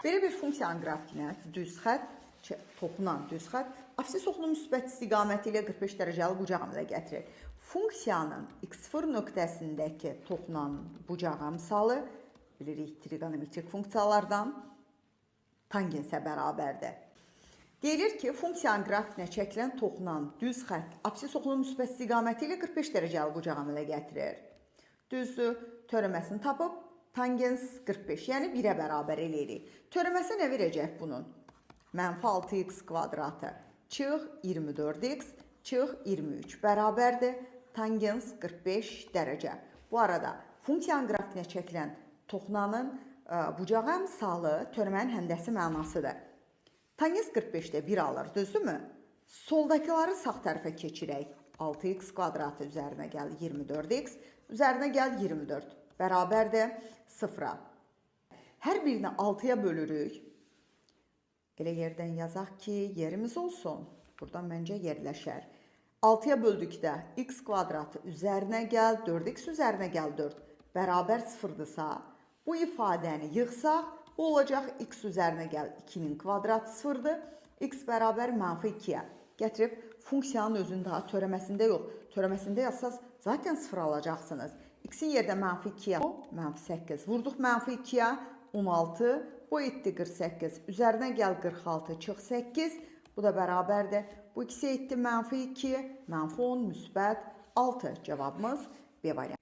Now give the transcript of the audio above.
Belə bir funksiyanın qrafikinə düz xətt, toxunan düz xətt, absis oxunun müsbət istiqaməti ilə 45 dərəcəli bucaq əmələ gətirir. Funksiyanın x0 nöqtəsindəki toxunan bucağa misalı, bilirik trigonometrik funksiyalardan, tangensə bərabərdir. Deyilir ki, funksiyanın qrafikinə çəkilən toxunan düz xətt absis oxunun müsbət istiqaməti ilə 45 dərəcəli bucaq əmələ gətirir. Düzdür, törəməsini tapıb, tangens 45, yəni 1-ə bərabər eləyirik. Törəməsi nə verəcək bunun? Mənfi 6x kvadratı çıx 24x çıx 23 bərabərdir. Tangens 45 dərəcə. Bu arada funksiyanın qrafikinə çəkilən toxunanın bucağa misalı törəmənin həndəsi mənasıdır. Tangens 45-də 1 alır, düzdürmü? Soldakıları sağ tərəfə keçirək. 6x kvadratı üzərinə gəl 24x, üzərinə gəl 24. Bərabərdir 0-a. Hər birini 6-ya bölürük. Elə yerdən yazaq ki, yerimiz olsun. Buradan məncə yerləşər. 6-ya böldükdə x kvadratı üzərinə gəl, 4x üzərinə gəl 4. Bərabər 0-dırsa, bu ifadəni yığsaq, bu olacaq x üzərinə gəl 2-nin kvadratı 0-dır. X bərabər mənfi 2-yə. Gətirib funksiyanın özünü daha törəməsində yox. Törəməsində yazsaz, zaten 0 alacaqsınız. X-in yerdə mənfi 2-yə, mənfi 8. Vurduq mənfi 2-yə, 16. Bu etdi 48. Üzərinə gəl 46, çıx 8. Bu da bərabərdir. Bu x etdi mənfi 2, mənfi 10, müsbət 6. Cavabımız B variantı.